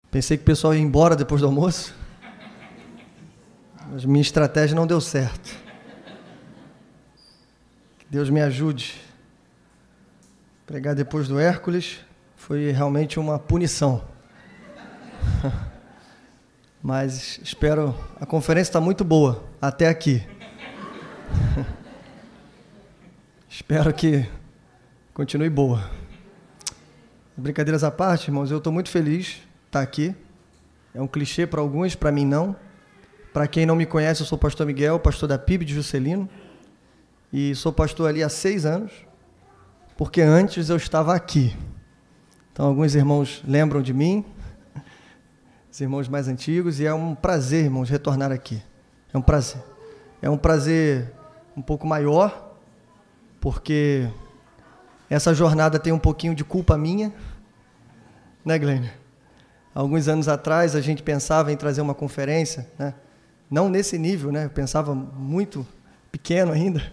Pensei que o pessoal ia embora depois do almoço, mas minha estratégia não deu certo. Que Deus me ajude. Pregar depois do Hércules foi realmente uma punição. Mas espero... A conferência está muito boa, até aqui. Espero que continue boa. Brincadeiras à parte, irmãos, eu estou muito feliz está aqui. É um clichê para alguns, para mim não. Para quem não me conhece, eu sou o pastor Miguel, pastor da PIB de Juscelino, e sou pastor ali há 6 anos, porque antes eu estava aqui. Então, alguns irmãos lembram de mim, os irmãos mais antigos, e é um prazer, irmãos, retornar aqui. É um prazer. É um prazer um pouco maior, porque essa jornada tem um pouquinho de culpa minha, né, Glênia? Alguns anos atrás, a gente pensava em trazer uma conferência, né? Não nesse nível, né? Eu pensava muito pequeno ainda,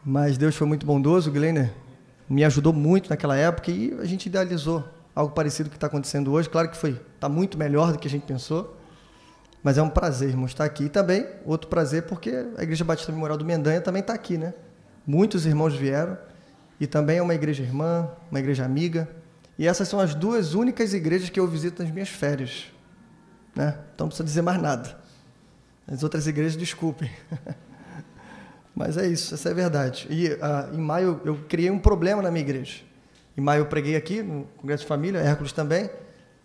mas Deus foi muito bondoso, o Glenner me ajudou muito naquela época e a gente idealizou algo parecido com o que está acontecendo hoje. Claro que está muito melhor do que a gente pensou, mas é um prazer, irmão, estar aqui. E também, outro prazer, porque a Igreja Batista Memorial do Mendanha também está aqui, né? Muitos irmãos vieram, e também é uma igreja irmã, uma igreja amiga. E essas são as 2 únicas igrejas que eu visito nas minhas férias, né? Então não precisa dizer mais nada. As outras igrejas, desculpem. Mas é isso, essa é a verdade. E em maio eu criei um problema na minha igreja. Em maio eu preguei aqui, no Congresso de Família, Hércules também,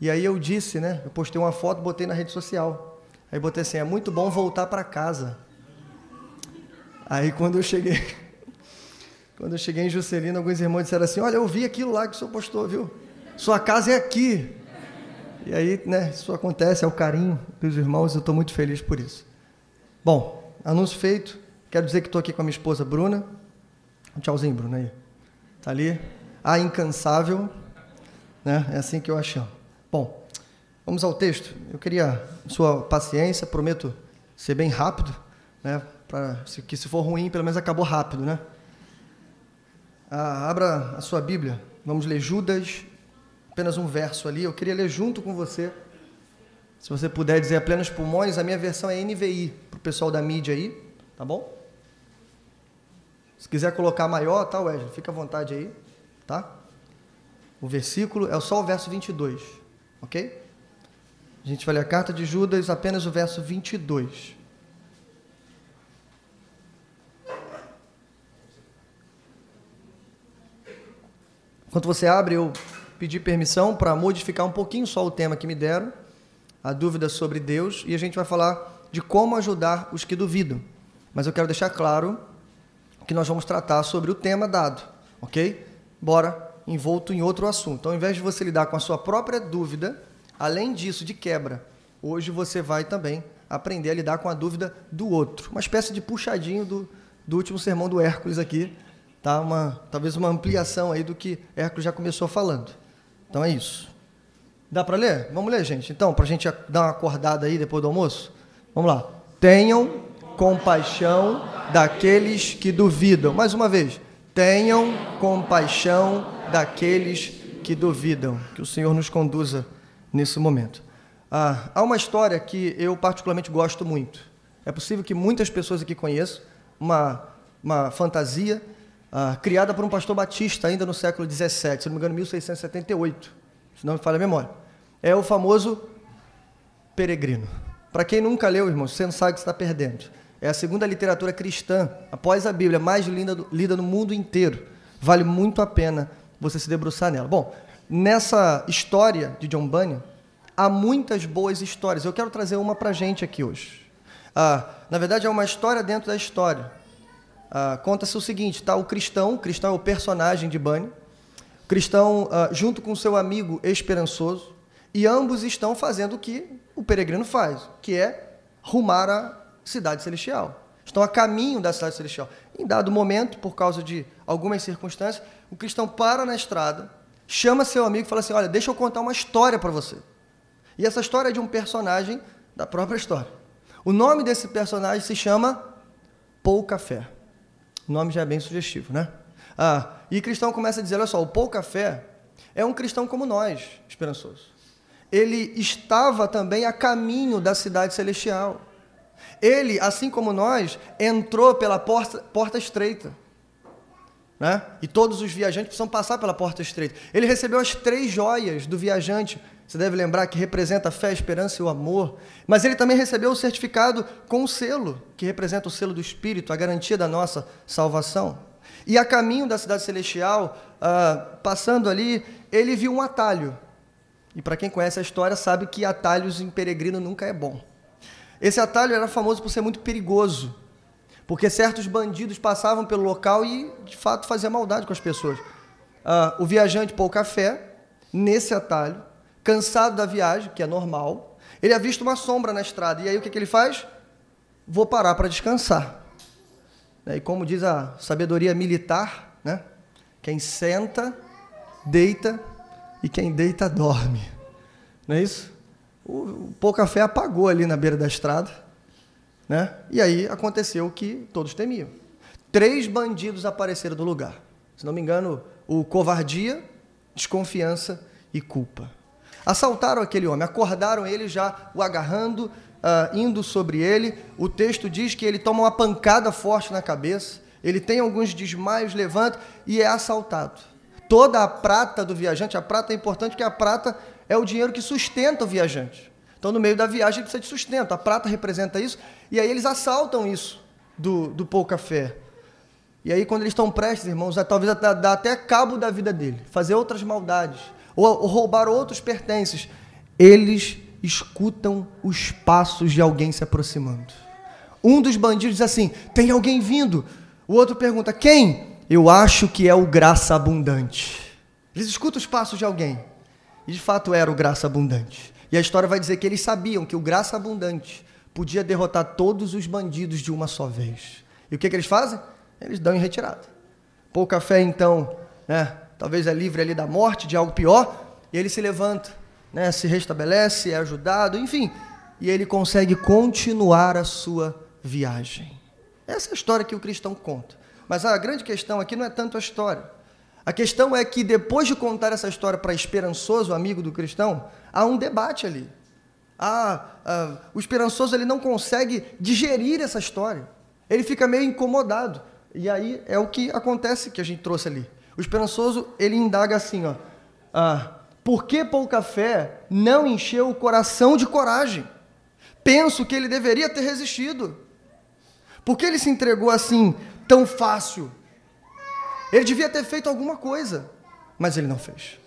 e aí eu disse, né? Eu postei uma foto, botei na rede social. Aí botei assim, é muito bom voltar para casa. Aí quando eu cheguei em Juscelino, alguns irmãos disseram assim, olha, eu vi aquilo lá que o senhor postou, viu? Sua casa é aqui. E aí, né, isso acontece, é o carinho dos irmãos, eu estou muito feliz por isso. Bom, anúncio feito, quero dizer que estou aqui com a minha esposa Bruna. Um tchauzinho, Bruna, aí. Está ali. A incansável, né? É assim que eu a chamo. Bom, vamos ao texto. Eu queria sua paciência, prometo ser bem rápido, né? Que se for ruim, pelo menos acabou rápido, né? Abra a sua Bíblia, vamos ler Judas, apenas um verso ali. Eu queria ler junto com você, se você puder dizer a plenos pulmões. A minha versão é NVI, para o pessoal da mídia aí, tá bom? Se quiser colocar maior, tá, Wesley? Fica à vontade aí, tá? O versículo é só o verso 22, ok? A gente vai ler a carta de Judas, apenas o verso 22. Enquanto você abre, eu pedi permissão para modificar um pouquinho só o tema que me deram, a dúvida sobre Deus, e a gente vai falar de como ajudar os que duvidam. Mas eu quero deixar claro que nós vamos tratar sobre o tema dado, ok? Bora, envolto em outro assunto. Então, ao invés de você lidar com a sua própria dúvida, além disso, de quebra, hoje você vai também aprender a lidar com a dúvida do outro. Uma espécie de puxadinho do último sermão do Hércules aqui, tá? Talvez uma ampliação aí do que Hércules já começou falando. Então é isso. Dá para ler? Vamos ler, gente. Então, para a gente dar uma acordada aí depois do almoço. Vamos lá. Tenham compaixão daqueles que duvidam. Mais uma vez. Tenham compaixão daqueles que duvidam. Que o Senhor nos conduza nesse momento. Há uma história que eu particularmente gosto muito. É possível que muitas pessoas aqui conheçam. Uma fantasia criada por um pastor batista ainda no século XVII, se não me engano, 1678, se não me falha a memória. É o famoso Peregrino. Para quem nunca leu, irmão, você não sabe o que está perdendo. É a segunda literatura cristã, após a Bíblia, mais lida no mundo inteiro. Vale muito a pena você se debruçar nela. Bom, nessa história de John Bunyan, há muitas boas histórias. Eu quero trazer uma para a gente aqui hoje. Na verdade, é uma história dentro da história. Conta-se o seguinte, tá? O cristão é o personagem de Bunyan, o cristão junto com seu amigo esperançoso, e ambos estão fazendo o que o peregrino faz, que é rumar à cidade celestial. Estão a caminho da cidade celestial. Em dado momento, por causa de algumas circunstâncias, o cristão para na estrada, chama seu amigo e fala assim, olha, deixa eu contar uma história para você. E essa história é de um personagem da própria história. O nome desse personagem se chama pouca fé. O nome já é bem sugestivo, né? E cristão começa a dizer, olha só, o pouca fé é um cristão como nós, esperançoso. Ele estava também a caminho da cidade celestial. Ele, assim como nós, entrou pela porta estreita. Né? E todos os viajantes precisam passar pela porta estreita. Ele recebeu as 3 joias do viajante. Você deve lembrar que representa a fé, a esperança e o amor. Mas ele também recebeu o certificado com o selo, que representa o selo do Espírito, a garantia da nossa salvação. E a caminho da cidade celestial, passando ali, ele viu um atalho. E para quem conhece a história, sabe que atalhos em peregrino nunca é bom. Esse atalho era famoso por ser muito perigoso, porque certos bandidos passavam pelo local e, de fato, faziam maldade com as pessoas. O viajante pouca fé, nesse atalho, cansado da viagem, que é normal, ele avista uma sombra na estrada. E aí o que ele faz? Vou parar para descansar. E como diz a sabedoria militar, né? Quem senta, deita, e quem deita, dorme. Não é isso? O pouca fé apagou ali na beira da estrada, né? E aí aconteceu o que todos temiam. 3 bandidos apareceram no lugar. Se não me engano, o covardia, desconfiança e culpa. Assaltaram aquele homem, acordaram ele já, o agarrando, indo sobre ele. O texto diz que ele toma uma pancada forte na cabeça, ele tem alguns desmaios, levanta e é assaltado. Toda a prata do viajante, a prata é importante porque a prata é o dinheiro que sustenta o viajante. Então, no meio da viagem, ele precisa de sustento. A prata representa isso. E aí eles assaltam isso do pouca fé. E aí, quando eles estão prestes, irmãos, talvez dar até cabo da vida dele, fazer outras maldades, ou roubar outros pertences, eles escutam os passos de alguém se aproximando. Um dos bandidos diz assim, tem alguém vindo. O outro pergunta, quem? Eu acho que é o Graça Abundante. Eles escutam os passos de alguém. E de fato era o Graça Abundante. E a história vai dizer que eles sabiam que o Graça Abundante podia derrotar todos os bandidos de uma só vez. E o que eles fazem? Eles dão em retirada. Pouca fé, então, né? Talvez é livre ali da morte, de algo pior, e ele se levanta, né? Se restabelece, é ajudado, enfim, e ele consegue continuar a sua viagem. Essa é a história que o cristão conta. Mas a grande questão aqui não é tanto a história. A questão é que depois de contar essa história para esperançoso, amigo do cristão, há um debate ali. O esperançoso ele não consegue digerir essa história. Ele fica meio incomodado. E aí é o que acontece que a gente trouxe ali. O esperançoso, ele indaga assim, por que pouca fé não encheu o coração de coragem? Penso que ele deveria ter resistido. Por que ele se entregou assim, tão fácil? Ele devia ter feito alguma coisa, mas ele não fez.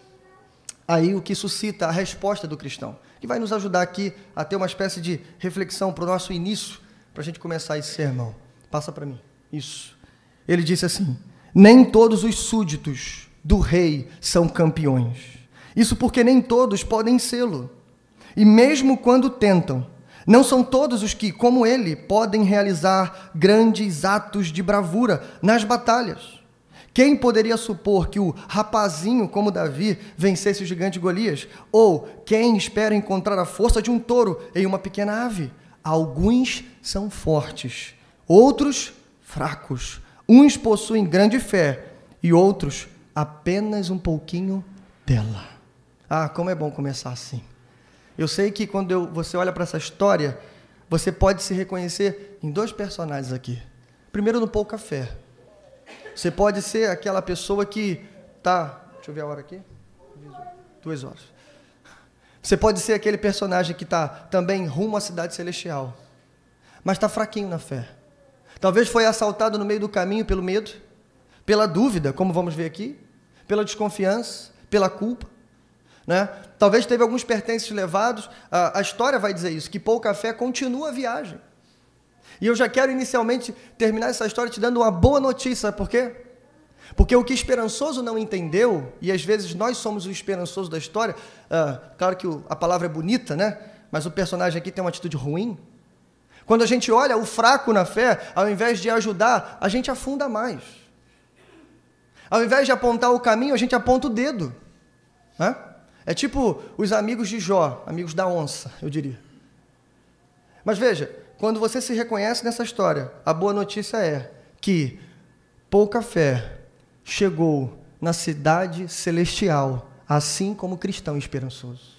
Aí o que suscita a resposta do cristão, que vai nos ajudar aqui a ter uma espécie de reflexão para o nosso início, para a gente começar esse sermão. Passa para mim. Isso. Ele disse assim, nem todos os súditos do rei são campeões. Isso porque nem todos podem sê-lo. E mesmo quando tentam, não são todos os que, como ele, podem realizar grandes atos de bravura nas batalhas. Quem poderia supor que o rapazinho como Davi vencesse o gigante Golias? Ou quem espera encontrar a força de um touro em uma pequena ave? Alguns são fortes, outros fracos. Uns possuem grande fé e outros apenas um pouquinho dela. Como é bom começar assim. Eu sei que quando você olha para essa história, você pode se reconhecer em 2 personagens aqui. Primeiro, no pouca fé. Você pode ser aquela pessoa que está... Deixa eu ver a hora aqui. 2 horas. Você pode ser aquele personagem que está também rumo à cidade celestial, mas está fraquinho na fé. Talvez foi assaltado no meio do caminho pelo medo, pela dúvida, como vamos ver aqui, pela desconfiança, pela culpa. Né? Talvez teve alguns pertences levados. A história vai dizer isso, que pouca fé continua a viagem. E eu já quero inicialmente terminar essa história te dando uma boa notícia, sabe por quê? Porque o que esperançoso não entendeu, e às vezes nós somos o esperançoso da história, claro que a palavra é bonita, né? Mas o personagem aqui tem uma atitude ruim. Quando a gente olha o fraco na fé, ao invés de ajudar, a gente afunda mais. Ao invés de apontar o caminho, a gente aponta o dedo. Né? É tipo os amigos de Jó, amigos da onça, eu diria. Mas veja, quando você se reconhece nessa história, a boa notícia é que pouca fé chegou na cidade celestial, assim como o cristão esperançoso.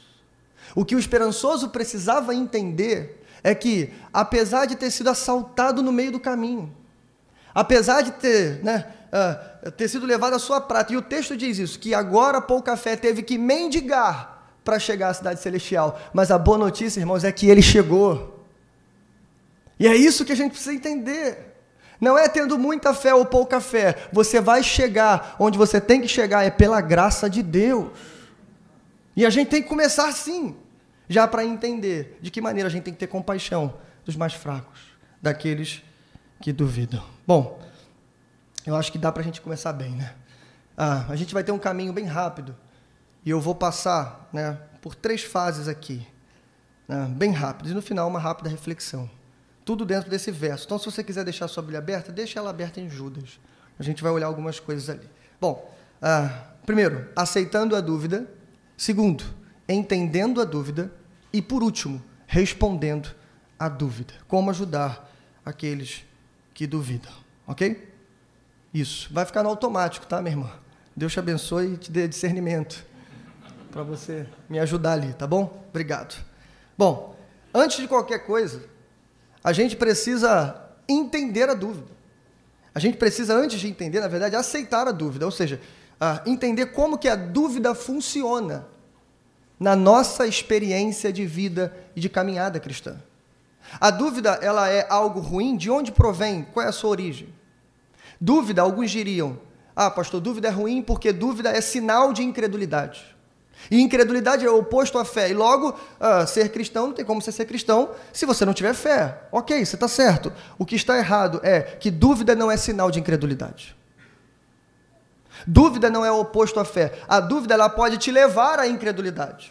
O que o esperançoso precisava entender é que, apesar de ter sido assaltado no meio do caminho, apesar de ter sido levado a sua prata, e o texto diz isso, que agora pouca fé teve que mendigar para chegar à cidade celestial, mas a boa notícia, irmãos, é que ele chegou. E é isso que a gente precisa entender. Não é tendo muita fé ou pouca fé, você vai chegar onde você tem que chegar, é pela graça de Deus. E a gente tem que começar assim, já para entender de que maneira a gente tem que ter compaixão dos mais fracos, daqueles que duvidam. Bom, eu acho que dá para a gente começar bem, né? A gente vai ter um caminho bem rápido, e eu vou passar, né, por 3 fases aqui, né, bem rápidas, e no final uma rápida reflexão. Tudo dentro desse verso. Então, se você quiser deixar a sua Bíblia aberta, deixa ela aberta em Judas. A gente vai olhar algumas coisas ali. Bom, primeiro, aceitando a dúvida. Segundo, entendendo a dúvida. E, por último, respondendo à dúvida. Como ajudar aqueles que duvidam. Ok? Isso. Vai ficar no automático, tá, minha irmã? Deus te abençoe e te dê discernimento para você me ajudar ali, tá bom? Obrigado. Bom, antes de qualquer coisa, a gente precisa entender a dúvida. A gente precisa, antes de entender, na verdade, aceitar a dúvida, ou seja, entender como que a dúvida funciona na nossa experiência de vida e de caminhada cristã. A dúvida, ela é algo ruim? De onde provém? Qual é a sua origem? Dúvida, alguns diriam, pastor, dúvida é ruim porque dúvida é sinal de incredulidade. E incredulidade é o oposto à fé. E logo, ser cristão, não tem como você ser cristão se você não tiver fé. Ok, você está certo. O que está errado é que dúvida não é sinal de incredulidade. Dúvida não é o oposto à fé. A dúvida, ela pode te levar à incredulidade.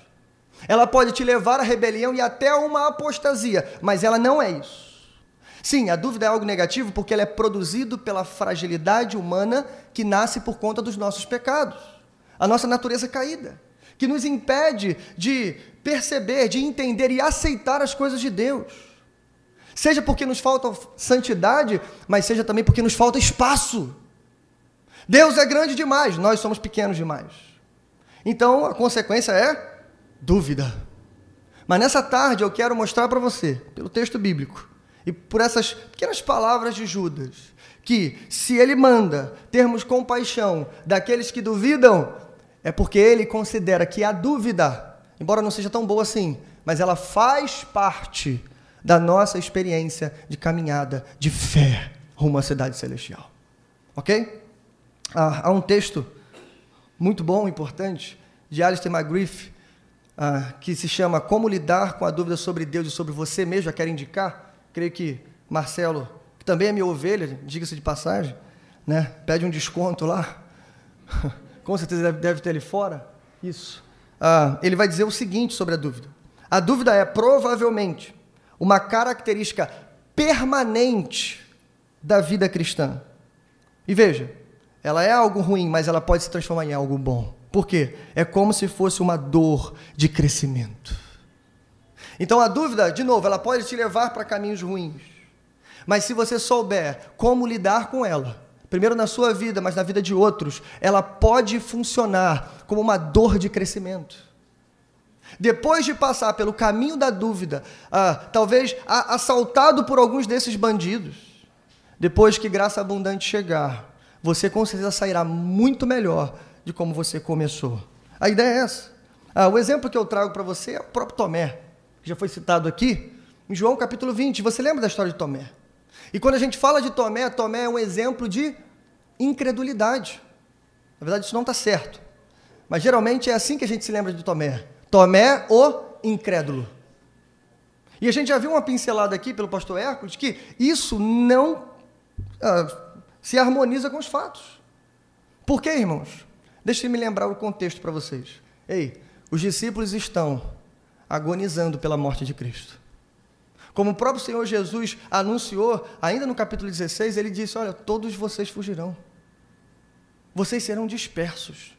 Ela pode te levar à rebelião e até a uma apostasia. Mas ela não é isso. Sim, a dúvida é algo negativo porque ela é produzido pela fragilidade humana que nasce por conta dos nossos pecados. A nossa natureza caída, que nos impede de perceber, de entender e aceitar as coisas de Deus. Seja porque nos falta santidade, mas seja também porque nos falta espaço. Deus é grande demais, nós somos pequenos demais. Então, a consequência é dúvida. Mas nessa tarde eu quero mostrar para você, pelo texto bíblico, e por essas pequenas palavras de Judas, que se ele manda termos compaixão daqueles que duvidam, é porque ele considera que a dúvida, embora não seja tão boa assim, mas ela faz parte da nossa experiência de caminhada de fé rumo à cidade celestial. Ok? Há um texto muito bom, importante, de Alistair McGriff, que se chama Como Lidar com a Dúvida sobre Deus e sobre Você Mesmo. Já quero indicar, creio que Marcelo, que também é minha ovelha, diga-se de passagem, né? Pede um desconto lá. Com certeza deve ter ele fora. Isso. Ele vai dizer o seguinte sobre a dúvida. A dúvida é provavelmente uma característica permanente da vida cristã. E veja, ela é algo ruim, mas ela pode se transformar em algo bom. Por quê? É como se fosse uma dor de crescimento. Então a dúvida, de novo, ela pode te levar para caminhos ruins. Mas se você souber como lidar com ela, primeiro na sua vida, mas na vida de outros, ela pode funcionar como uma dor de crescimento. Depois de passar pelo caminho da dúvida, talvez assaltado por alguns desses bandidos, depois que graça abundante chegar, você com certeza sairá muito melhor de como você começou. A ideia é essa. O exemplo que eu trago para você é o próprio Tomé, que já foi citado aqui, em João capítulo 20. Você lembra da história de Tomé? E quando a gente fala de Tomé, Tomé é um exemplo de incredulidade. Na verdade, isso não está certo. Mas geralmente é assim que a gente se lembra de Tomé. Tomé, o incrédulo. E a gente já viu uma pincelada aqui pelo pastor Hércules que isso não se harmoniza com os fatos. Por quê, irmãos? Deixa eu me lembrar o contexto para vocês. Os discípulos estão agonizando pela morte de Cristo. Como o próprio Senhor Jesus anunciou, ainda no capítulo 16, ele disse, olha, todos vocês fugirão. Vocês serão dispersos.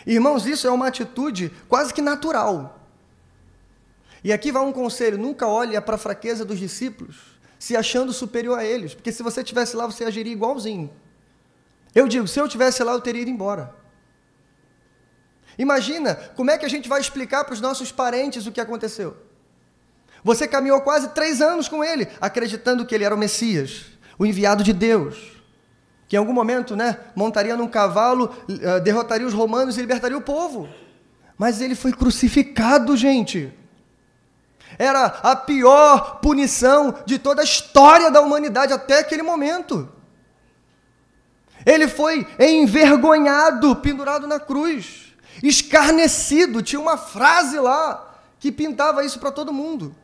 Irmãos, isso é uma atitude quase que natural. E aqui vai um conselho: nunca olhe para a fraqueza dos discípulos se achando superior a eles, porque se você estivesse lá, você agiria igualzinho. Eu digo, se eu estivesse lá, eu teria ido embora. Imagina, como é que a gente vai explicar para os nossos parentes o que aconteceu? Você caminhou quase 3 anos com ele, acreditando que ele era o Messias, o enviado de Deus, que em algum momento, montaria num cavalo, derrotaria os romanos e libertaria o povo. Mas ele foi crucificado, gente. Era a pior punição de toda a história da humanidade até aquele momento. Ele foi envergonhado, pendurado na cruz, escarnecido. Tinha uma frase lá que pintava isso para todo mundo.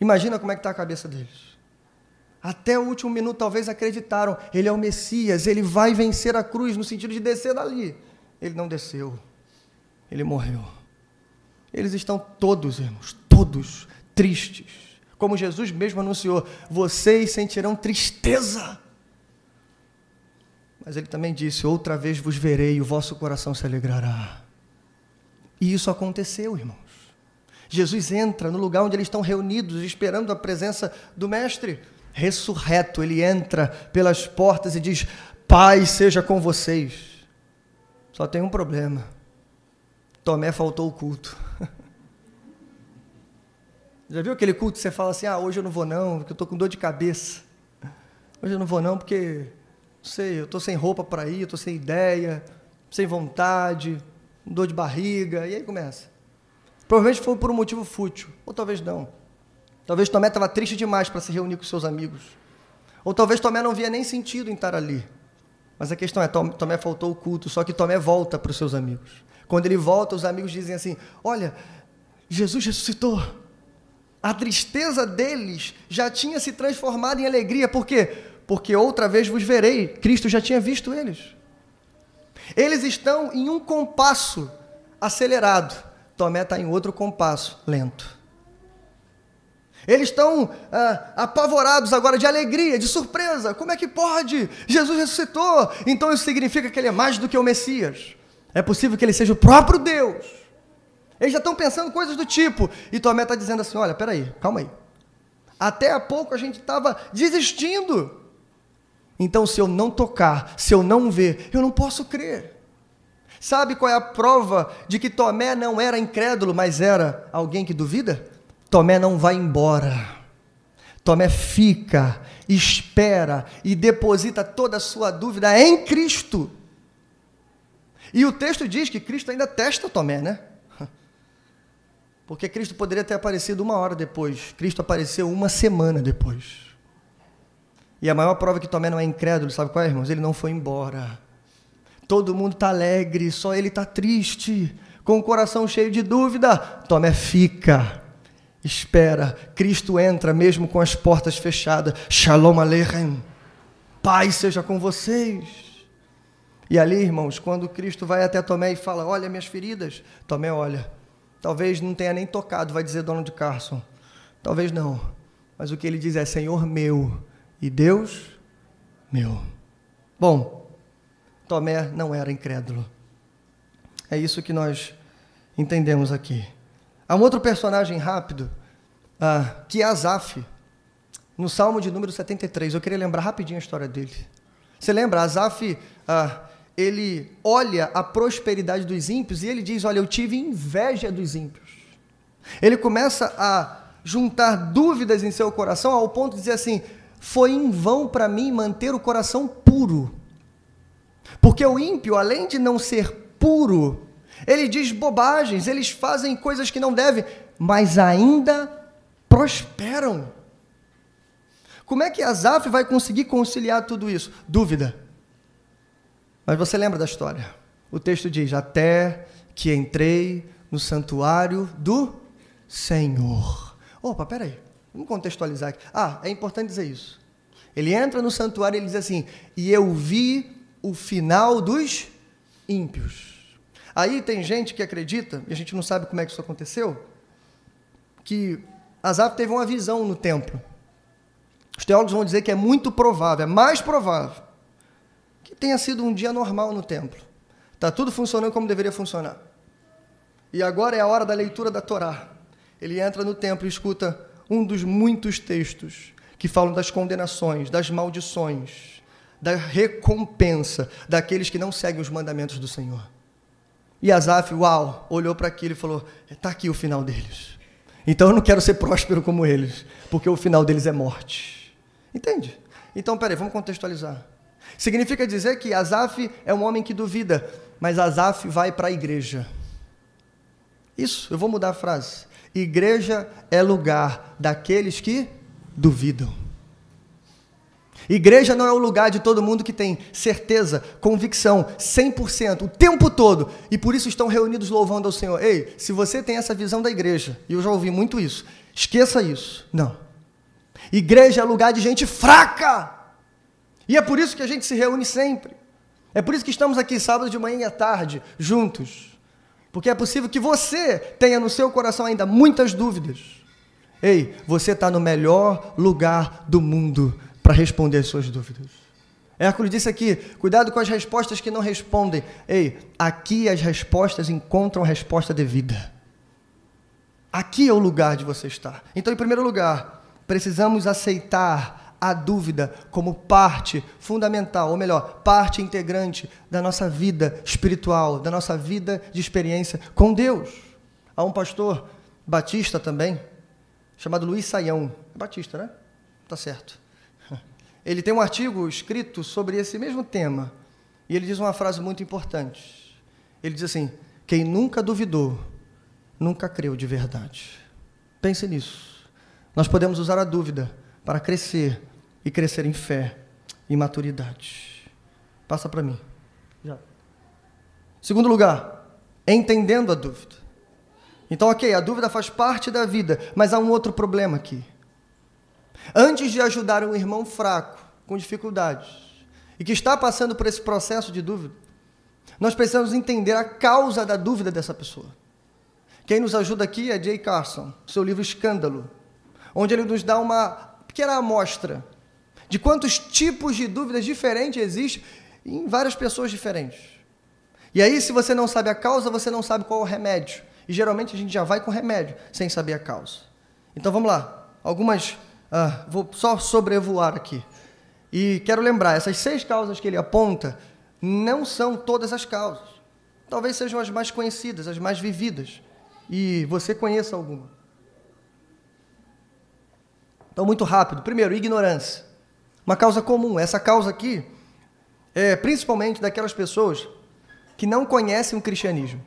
Imagina como é que está a cabeça deles. Até o último minuto talvez acreditaram, ele é o Messias, ele vai vencer a cruz, no sentido de descer dali. Ele não desceu, ele morreu. Eles estão todos, irmãos, todos tristes. Como Jesus mesmo anunciou, vocês sentirão tristeza. Mas ele também disse, outra vez vos verei e o vosso coração se alegrará. E isso aconteceu, irmãos. Jesus entra no lugar onde eles estão reunidos, esperando a presença do Mestre. Ressurreto, ele entra pelas portas e diz, paz seja com vocês. Só tem um problema. Tomé faltou o culto. Já viu aquele culto que você fala assim, hoje eu não vou não, porque eu estou com dor de cabeça. Hoje eu não vou não, porque, não sei, eu estou sem roupa para ir, eu estou sem ideia, sem vontade, dor de barriga, e aí começa. Provavelmente foi por um motivo fútil, ou talvez não. Talvez Tomé estava triste demais para se reunir com seus amigos. Ou talvez Tomé não via nem sentido em estar ali. Mas a questão é, Tomé faltou o culto, só que Tomé volta para os seus amigos. Quando ele volta, os amigos dizem assim, olha, Jesus ressuscitou. A tristeza deles já tinha se transformado em alegria. Por quê? Porque outra vez vos verei. Cristo já tinha visto eles. Eles estão em um compasso acelerado. Tomé está em outro compasso lento. Eles estão apavorados agora de alegria, de surpresa. Como é que pode? Jesus ressuscitou. Então isso significa que ele é mais do que o Messias. É possível que ele seja o próprio Deus. Eles já estão pensando coisas do tipo. E Tomé está dizendo assim, olha, peraí, calma aí. Até há pouco a gente estava desistindo. Então se eu não tocar, se eu não ver, eu não posso crer. Sabe qual é a prova de que Tomé não era incrédulo, mas era alguém que duvida? Tomé não vai embora. Tomé fica, espera e deposita toda a sua dúvida em Cristo. E o texto diz que Cristo ainda testa Tomé, né? Porque Cristo poderia ter aparecido 1 hora depois. Cristo apareceu 1 semana depois. E a maior prova que Tomé não é incrédulo, sabe qual é, irmãos? Ele não foi embora. Todo mundo está alegre, só ele está triste, com o coração cheio de dúvida. Tomé fica, espera. Cristo entra mesmo com as portas fechadas. Shalom Aleichem. Paz seja com vocês. E ali, irmãos, quando Cristo vai até Tomé e fala, olha minhas feridas, Tomé olha. Talvez não tenha nem tocado, vai dizer Donald Carson. Talvez não. Mas o que ele diz é, Senhor meu e Deus meu. Bom, Tomé não era incrédulo. É isso que nós entendemos aqui. Há um outro personagem rápido, que é Asaf, no Salmo de número 73. Eu queria lembrar rapidinho a história dele. Você lembra? Asaf, ele olha a prosperidade dos ímpios e ele diz, olha, eu tive inveja dos ímpios. Ele começa a juntar dúvidas em seu coração ao ponto de dizer assim, foi em vão para mim manter o coração puro. Porque o ímpio, além de não ser puro, ele diz bobagens, eles fazem coisas que não devem, mas ainda prosperam. Como é que Asaf vai conseguir conciliar tudo isso? Dúvida. Mas você lembra da história? O texto diz, até que entrei no santuário do Senhor. Opa, peraí, vamos contextualizar aqui. É importante dizer isso. Ele entra no santuário e ele diz assim, e eu vi o final dos ímpios. Aí tem gente que acredita, e a gente não sabe como é que isso aconteceu, que Asaf teve uma visão no templo. Os teólogos vão dizer que é muito provável, é mais provável, que tenha sido um dia normal no templo. Está tudo funcionando como deveria funcionar. E agora é a hora da leitura da Torá. ele entra no templo e escuta um dos muitos textos que falam das condenações, das maldições, da recompensa daqueles que não seguem os mandamentos do Senhor. E Asaf, uau, olhou para aquilo e falou, está aqui o final deles. Então eu não quero ser próspero como eles, porque o final deles é morte. Entende? Então, peraí, vamos contextualizar. Significa dizer que Asaf é um homem que duvida, mas Asaf vai para a igreja. Isso, eu vou mudar a frase. Igreja é lugar daqueles que duvidam. Igreja não é o lugar de todo mundo que tem certeza, convicção, 100%, o tempo todo, e por isso estão reunidos louvando ao Senhor. Ei, se você tem essa visão da igreja, e eu já ouvi muito isso, esqueça isso. Não. Igreja é lugar de gente fraca. E é por isso que a gente se reúne sempre. É por isso que estamos aqui sábado de manhã e à tarde, juntos. Porque é possível que você tenha no seu coração ainda muitas dúvidas. Ei, você está no melhor lugar do mundo para responder as suas dúvidas. Hércules disse aqui, cuidado com as respostas que não respondem. Ei, aqui as respostas encontram resposta devida. Aqui é o lugar de você estar. Então, em primeiro lugar, precisamos aceitar a dúvida como parte fundamental, ou melhor, parte integrante da nossa vida espiritual, da nossa vida de experiência com Deus. Há um pastor batista também, chamado Luiz Saião. É batista, né? Tá certo. Ele tem um artigo escrito sobre esse mesmo tema, e ele diz uma frase muito importante. Ele diz assim, quem nunca duvidou, nunca creu de verdade. Pense nisso. Nós podemos usar a dúvida para crescer, e crescer em fé e maturidade. Passa para mim. Já. Segundo lugar, entendendo a dúvida. Então, ok, a dúvida faz parte da vida, mas há um outro problema aqui. Antes de ajudar um irmão fraco, com dificuldades, e que está passando por esse processo de dúvida, nós precisamos entender a causa da dúvida dessa pessoa. Quem nos ajuda aqui é Jay Carson, seu livro Escândalo, onde ele nos dá uma pequena amostra de quantos tipos de dúvidas diferentes existem em várias pessoas diferentes. E aí, se você não sabe a causa, você não sabe qual é o remédio. E geralmente a gente já vai com remédio, sem saber a causa. Então vamos lá, vou só sobrevoar aqui. E quero lembrar, essas 6 causas que ele aponta, não são todas as causas. Talvez sejam as mais conhecidas, as mais vividas. E você conheça alguma. Então, muito rápido. Primeiro, ignorância. Uma causa comum. Essa causa aqui é principalmente daquelas pessoas que não conhecem o cristianismo.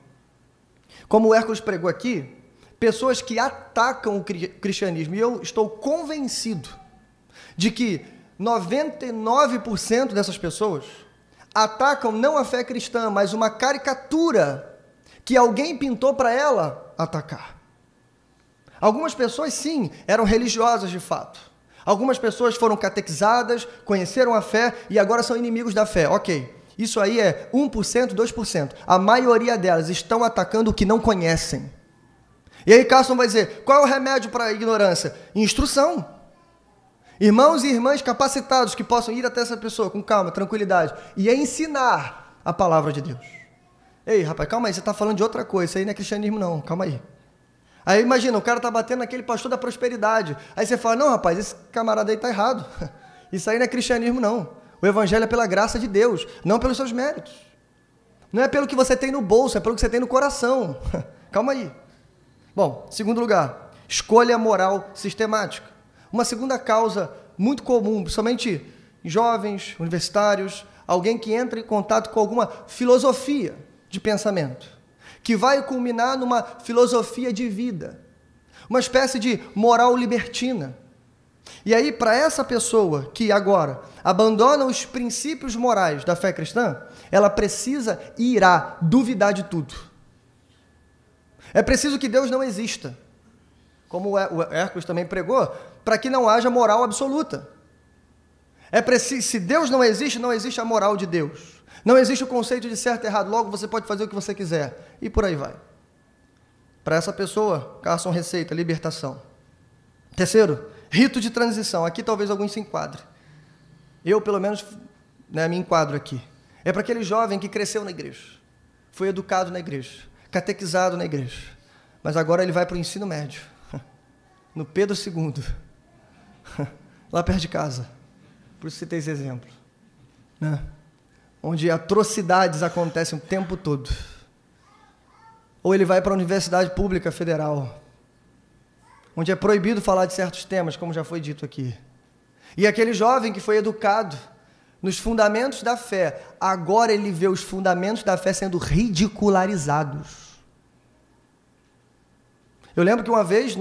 Como o Hércules pregou aqui, pessoas que atacam o cristianismo. E eu estou convencido de que 99% dessas pessoas atacam não a fé cristã, mas uma caricatura que alguém pintou para ela atacar. Algumas pessoas, sim, eram religiosas de fato. Algumas pessoas foram catequizadas, conheceram a fé e agora são inimigos da fé. Ok, isso aí é 1%, 2%. A maioria delas estão atacando o que não conhecem. E aí Carson vai dizer, qual é o remédio para a ignorância? Instrução. Irmãos e irmãs capacitados que possam ir até essa pessoa com calma, tranquilidade e ensinar a palavra de Deus. Ei, rapaz, calma aí, você está falando de outra coisa, isso aí não é cristianismo não, calma aí. Aí imagina, o cara está batendo naquele pastor da prosperidade. Aí você fala, não rapaz, esse camarada aí está errado. Isso aí não é cristianismo não. O evangelho é pela graça de Deus, não pelos seus méritos. Não é pelo que você tem no bolso, é pelo que você tem no coração. Calma aí. Bom, segundo lugar, escolha moral sistemática. Uma segunda causa muito comum, principalmente em jovens, universitários, alguém que entra em contato com alguma filosofia de pensamento, que vai culminar numa filosofia de vida, uma espécie de moral libertina. E aí, para essa pessoa que agora abandona os princípios morais da fé cristã, ela precisa e irá duvidar de tudo. É preciso que Deus não exista, como o Hércules também pregou, para que não haja moral absoluta. É preciso, se Deus não existe a moral de Deus. Não existe o conceito de certo e errado, logo você pode fazer o que você quiser. E por aí vai. Para essa pessoa, Carson receita, libertação. Terceiro, rito de transição. Aqui talvez alguns se enquadrem. Eu, pelo menos, me enquadro aqui. É para aquele jovem que cresceu na igreja, foi educado na igreja, catequizado na igreja, mas agora ele vai para o ensino médio. no Pedro II, lá perto de casa. Por isso citei esse exemplo. Né? Onde atrocidades acontecem o tempo todo. Ou ele vai para a Universidade Pública Federal, onde é proibido falar de certos temas, como já foi dito aqui. E aquele jovem que foi educado nos fundamentos da fé, agora ele vê os fundamentos da fé sendo ridicularizados. Eu lembro que uma vez,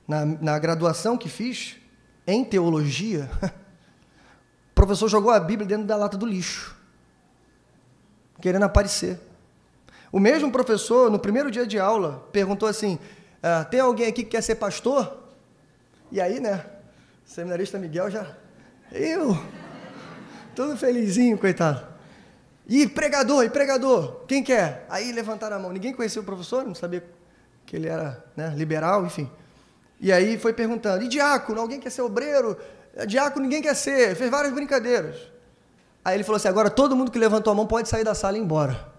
na graduação que fiz, em teologia, o professor jogou a Bíblia dentro da lata do lixo, querendo aparecer. O mesmo professor, no primeiro dia de aula, perguntou assim, tem alguém aqui que quer ser pastor? E aí, né, o seminarista Miguel já, todo felizinho, coitado. E pregador, quem quer? Aí levantaram a mão, ninguém conhecia o professor, não sabia que ele era, né, liberal, enfim. E aí foi perguntando, e diácono, alguém quer ser obreiro? Diácono ninguém quer ser, fez várias brincadeiras. Aí ele falou assim, agora todo mundo que levantou a mão pode sair da sala e ir embora.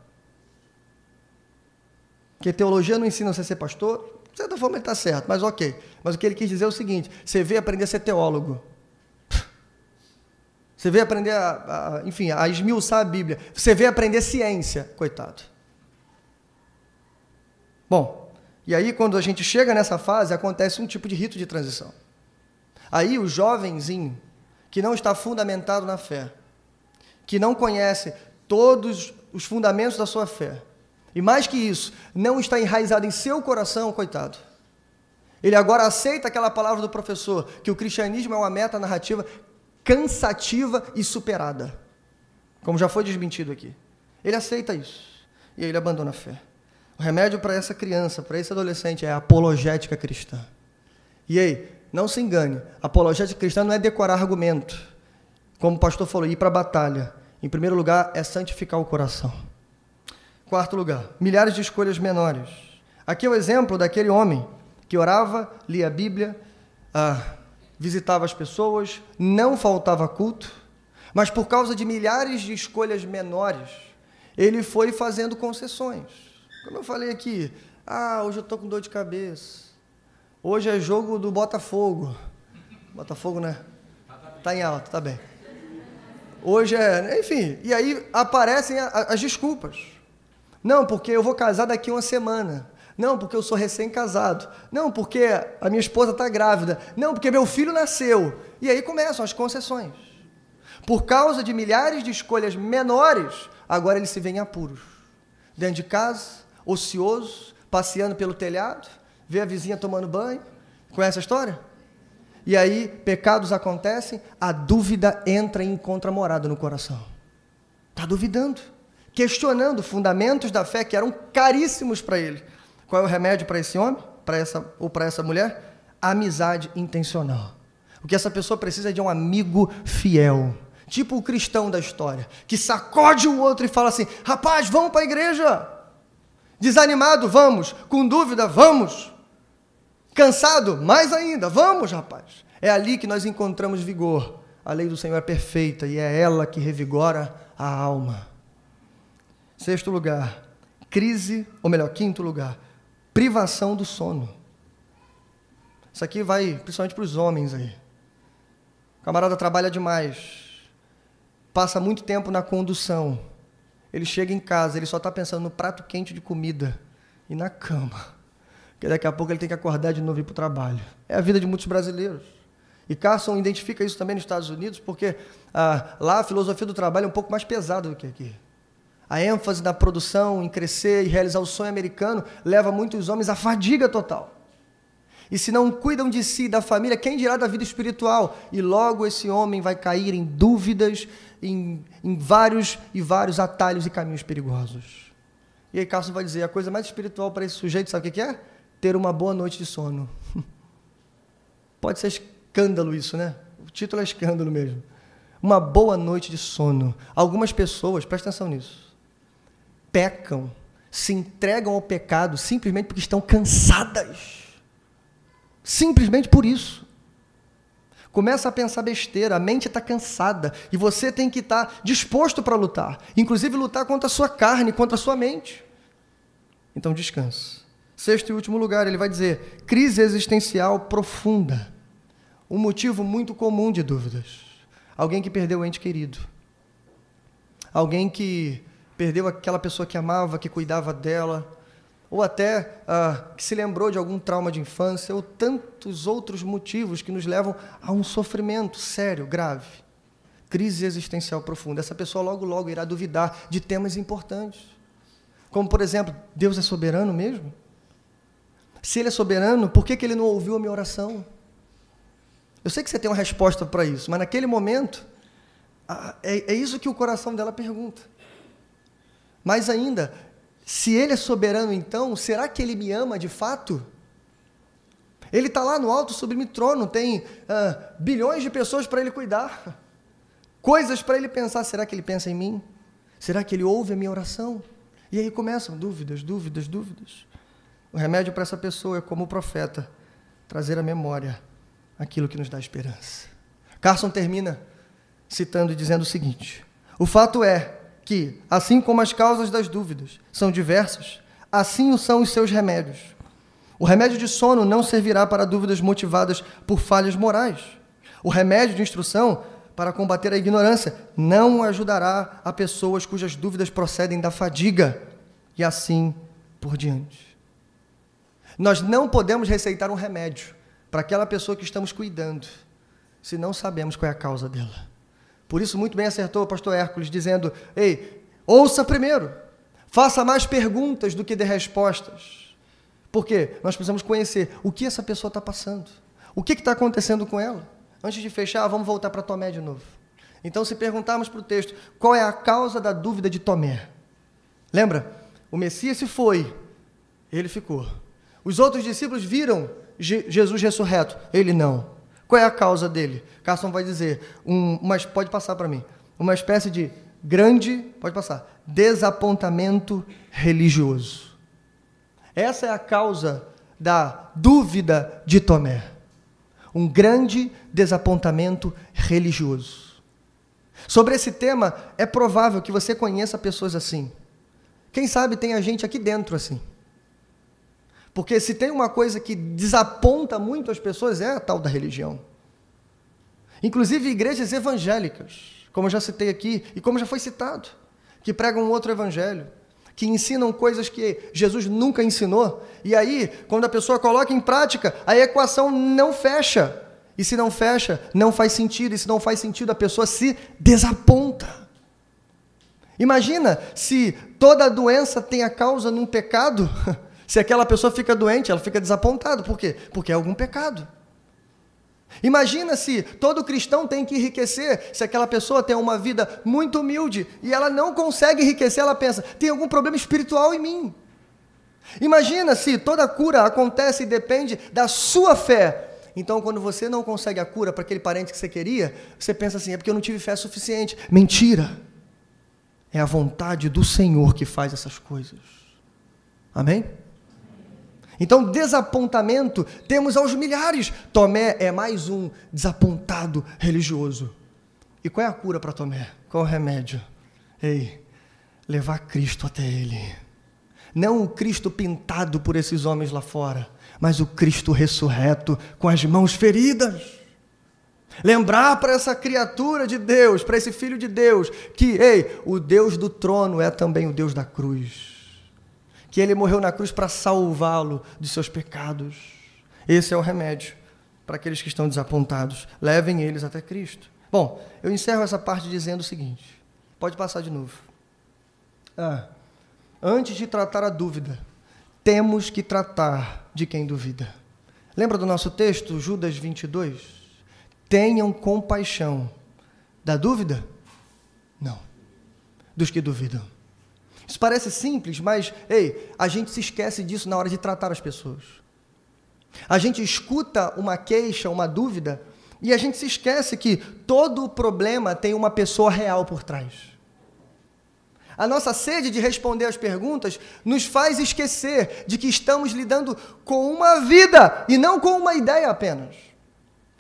Porque teologia não ensina você a ser pastor, de certa forma ele está certo, mas ok. Mas o que ele quis dizer é o seguinte, você veio aprender a ser teólogo. Você veio aprender a esmiuçar a Bíblia. Você veio aprender ciência, coitado. Bom, e aí quando a gente chega nessa fase, acontece um tipo de rito de transição. Aí o jovenzinho, que não está fundamentado na fé, que não conhece todos os fundamentos da sua fé, e mais que isso, não está enraizado em seu coração, coitado. Ele agora aceita aquela palavra do professor, que o cristianismo é uma meta-narrativa cansativa e superada, como já foi desmentido aqui. Ele aceita isso, e aí ele abandona a fé. O remédio para essa criança, para esse adolescente, é a apologética cristã. E aí, não se engane, a apologética cristã não é decorar argumento, como o pastor falou, ir para a batalha. Em primeiro lugar, é santificar o coração. Quarto lugar, milhares de escolhas menores. Aqui é o exemplo daquele homem que orava, lia a Bíblia, visitava as pessoas, não faltava culto, mas por causa de milhares de escolhas menores, ele foi fazendo concessões. Como eu falei aqui, hoje eu estou com dor de cabeça, hoje é jogo do Botafogo, né? Está em alta, está bem. Hoje enfim, e aí aparecem as desculpas. Não, porque eu vou casar daqui uma semana. Não, porque eu sou recém-casado. Não, porque a minha esposa está grávida. Não, porque meu filho nasceu. E aí começam as concessões. Por causa de milhares de escolhas menores, agora ele se vê em apuros. Dentro de casa, ocioso, passeando pelo telhado, vê a vizinha tomando banho. Conhece a história? E aí, pecados acontecem, a dúvida entra e encontra morada no coração. Está duvidando, questionando fundamentos da fé que eram caríssimos para ele. Qual é o remédio para esse homem, para essa mulher? A amizade intencional. O que essa pessoa precisa é de um amigo fiel, tipo o cristão da história, que sacode o outro e fala assim, rapaz, vamos para a igreja. Desanimado, vamos. Com dúvida, vamos. Cansado, mais ainda, vamos, rapaz. É ali que nós encontramos vigor. A lei do Senhor é perfeita e é ela que revigora a alma. Sexto lugar, quinto lugar, privação do sono. Isso aqui vai principalmente para os homens aí. O camarada trabalha demais, passa muito tempo na condução. Ele chega em casa, ele só está pensando no prato quente de comida e na cama. Porque daqui a pouco ele tem que acordar de novo e ir para o trabalho. É a vida de muitos brasileiros. E Carson identifica isso também nos Estados Unidos, porque lá a filosofia do trabalho é um pouco mais pesada do que aqui. A ênfase na produção, em crescer e realizar o sonho americano, leva muitos homens à fadiga total. E se não cuidam de si e da família, quem dirá da vida espiritual? E logo esse homem vai cair em dúvidas, em vários e vários atalhos e caminhos perigosos. E aí Carson vai dizer, a coisa mais espiritual para esse sujeito, sabe o que é? Ter uma boa noite de sono. Pode ser escândalo isso, né? O título é escândalo mesmo. Uma boa noite de sono. Algumas pessoas, presta atenção nisso, pecam, se entregam ao pecado simplesmente porque estão cansadas. Simplesmente por isso. Começa a pensar besteira, a mente está cansada e você tem que estar disposto para lutar, inclusive lutar contra a sua carne, contra a sua mente. Então descanse. Sexto e último lugar, ele vai dizer, crise existencial profunda. Um motivo muito comum de dúvidas. Alguém que perdeu o ente querido. Alguém que perdeu aquela pessoa que amava, que cuidava dela, ou até que se lembrou de algum trauma de infância, ou tantos outros motivos que nos levam a um sofrimento sério, grave. Crise existencial profunda. Essa pessoa logo irá duvidar de temas importantes. Como, por exemplo, Deus é soberano mesmo? Se Ele é soberano, por que Ele não ouviu a minha oração? Eu sei que você tem uma resposta para isso, mas naquele momento, é isso que o coração dela pergunta. Mais ainda, se Ele é soberano então, será que Ele me ama de fato? Ele está lá no alto sublime trono, tem bilhões de pessoas para Ele cuidar, coisas para Ele pensar, será que Ele pensa em mim? Será que Ele ouve a minha oração? E aí começam dúvidas. O remédio para essa pessoa é, como o profeta, trazer à memória aquilo que nos dá esperança. Carson termina citando e dizendo o seguinte, o fato é que, assim como as causas das dúvidas são diversas, assim são os seus remédios. O remédio de sono não servirá para dúvidas motivadas por falhas morais. O remédio de instrução para combater a ignorância não ajudará a pessoas cujas dúvidas procedem da fadiga, e assim por diante. Nós não podemos receitar um remédio para aquela pessoa que estamos cuidando, se não sabemos qual é a causa dela. Por isso, muito bem acertou o pastor Hércules, dizendo, ei, ouça primeiro, faça mais perguntas do que dê respostas. Por quê? Nós precisamos conhecer o que essa pessoa está passando, o que está acontecendo com ela. Antes de fechar, vamos voltar para Tomé de novo. Então, se perguntarmos para o texto, qual é a causa da dúvida de Tomé? Lembra? O Messias se foi, ele ficou. Os outros discípulos viram Jesus ressurreto, ele não. Qual é a causa dele? Carson vai dizer, pode passar para mim, uma espécie de grande, pode passar, desapontamento religioso. Essa é a causa da dúvida de Tomé. Um grande desapontamento religioso. Sobre esse tema, é provável que você conheça pessoas assim. Quem sabe tem a gente aqui dentro assim. Porque se tem uma coisa que desaponta muito as pessoas, é a tal da religião. Inclusive igrejas evangélicas, como eu já citei aqui, e como já foi citado, que pregam um outro evangelho, que ensinam coisas que Jesus nunca ensinou, e aí, quando a pessoa coloca em prática, a equação não fecha. E se não fecha, não faz sentido, e se não faz sentido, a pessoa se desaponta. Imagina se toda doença tem a causa num pecado. Se aquela pessoa fica doente, ela fica desapontada. Por quê? Porque é algum pecado. Imagina se todo cristão tem que enriquecer, se aquela pessoa tem uma vida muito humilde e ela não consegue enriquecer, ela pensa, tem algum problema espiritual em mim. Imagina se toda cura acontece e depende da sua fé. Então, quando você não consegue a cura para aquele parente que você queria, você pensa assim, é porque eu não tive fé suficiente. Mentira! É a vontade do Senhor que faz essas coisas. Amém? Então, desapontamento, temos aos milhares. Tomé é mais um desapontado religioso. E qual é a cura para Tomé? Qual é o remédio? Ei, levar Cristo até ele. Não o Cristo pintado por esses homens lá fora, mas o Cristo ressurreto com as mãos feridas. Lembrar para essa criatura de Deus, para esse filho de Deus, que, ei, o Deus do trono é também o Deus da cruz. Que ele morreu na cruz para salvá-lo de seus pecados. Esse é o remédio para aqueles que estão desapontados. Levem eles até Cristo. Bom, eu encerro essa parte dizendo o seguinte. Pode passar de novo. Antes de tratar a dúvida, temos que tratar de quem duvida. Lembra do nosso texto, Judas 22? Tenham compaixão. Da dúvida? Não. Dos que duvidam. Isso parece simples, mas, ei, a gente se esquece disso na hora de tratar as pessoas. A gente escuta uma queixa, uma dúvida, e a gente se esquece que todo problema tem uma pessoa real por trás. A nossa sede de responder às perguntas nos faz esquecer de que estamos lidando com uma vida e não com uma ideia apenas.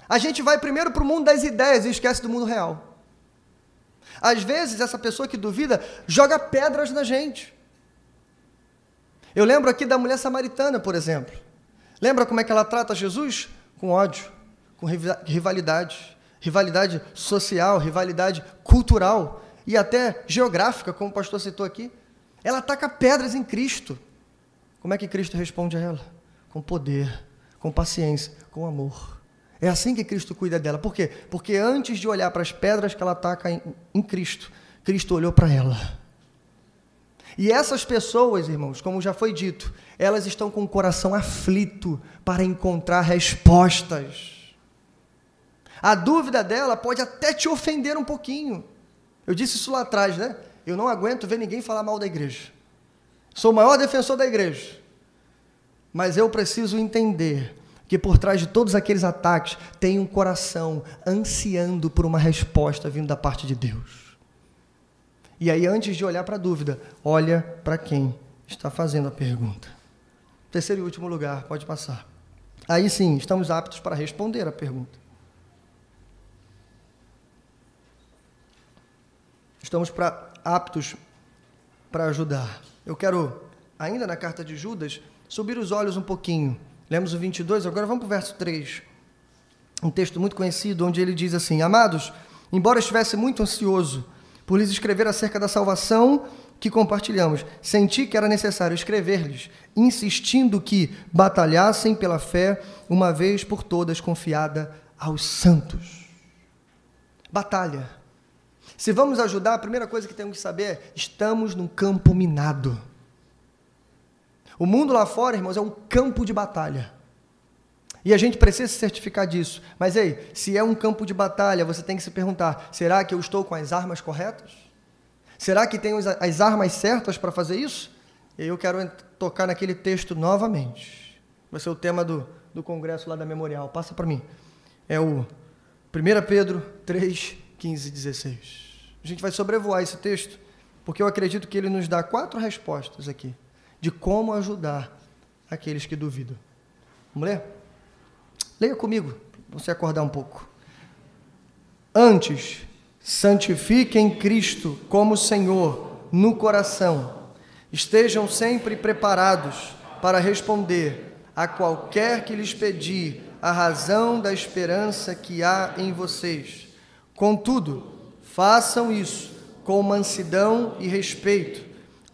A gente vai primeiro para o mundo das ideias e esquece do mundo real. Às vezes, essa pessoa que duvida joga pedras na gente. Eu lembro aqui da mulher samaritana, por exemplo. Lembra como é que ela trata Jesus? Com ódio, com rivalidade. Rivalidade social, rivalidade cultural e até geográfica, como o pastor citou aqui. Ela ataca pedras em Cristo. Como é que Cristo responde a ela? Com poder, com paciência, com amor. É assim que Cristo cuida dela. Por quê? Porque antes de olhar para as pedras que ela ataca em Cristo, Cristo olhou para ela. E essas pessoas, irmãos, como já foi dito, elas estão com o coração aflito para encontrar respostas. A dúvida dela pode até te ofender um pouquinho. Eu disse isso lá atrás, né? Eu não aguento ver ninguém falar mal da igreja. Sou o maior defensor da igreja. Mas eu preciso entender que por trás de todos aqueles ataques tem um coração ansiando por uma resposta vindo da parte de Deus. E aí, antes de olhar para a dúvida, olha para quem está fazendo a pergunta. Terceiro e último lugar, pode passar. Aí sim, estamos aptos para responder a pergunta. Estamos aptos para ajudar. Eu quero, ainda na carta de Judas, subir os olhos um pouquinho. Lemos o 22, agora vamos para o verso 3. Um texto muito conhecido, onde ele diz assim: Amados, embora estivesse muito ansioso por lhes escrever acerca da salvação que compartilhamos, senti que era necessário escrever-lhes, insistindo que batalhassem pela fé, uma vez por todas confiada aos santos. Batalha. Se vamos ajudar, a primeira coisa que temos que saber é: estamos num campo minado. O mundo lá fora, irmãos, é um campo de batalha. E a gente precisa se certificar disso. Mas, ei, se é um campo de batalha, você tem que se perguntar: será que eu estou com as armas corretas? Será que tenho as armas certas para fazer isso? E eu quero tocar naquele texto novamente. Vai ser o tema do congresso lá da Memorial. Passa para mim. É o 1 Pedro 3, 15 e 16. A gente vai sobrevoar esse texto, porque eu acredito que ele nos dá 4 respostas aqui, de como ajudar aqueles que duvidam. Vamos ler? Leia comigo, para você acordar um pouco. Antes, santifiquem Cristo como Senhor no coração. Estejam sempre preparados para responder a qualquer que lhes pedir a razão da esperança que há em vocês. Contudo, façam isso com mansidão e respeito,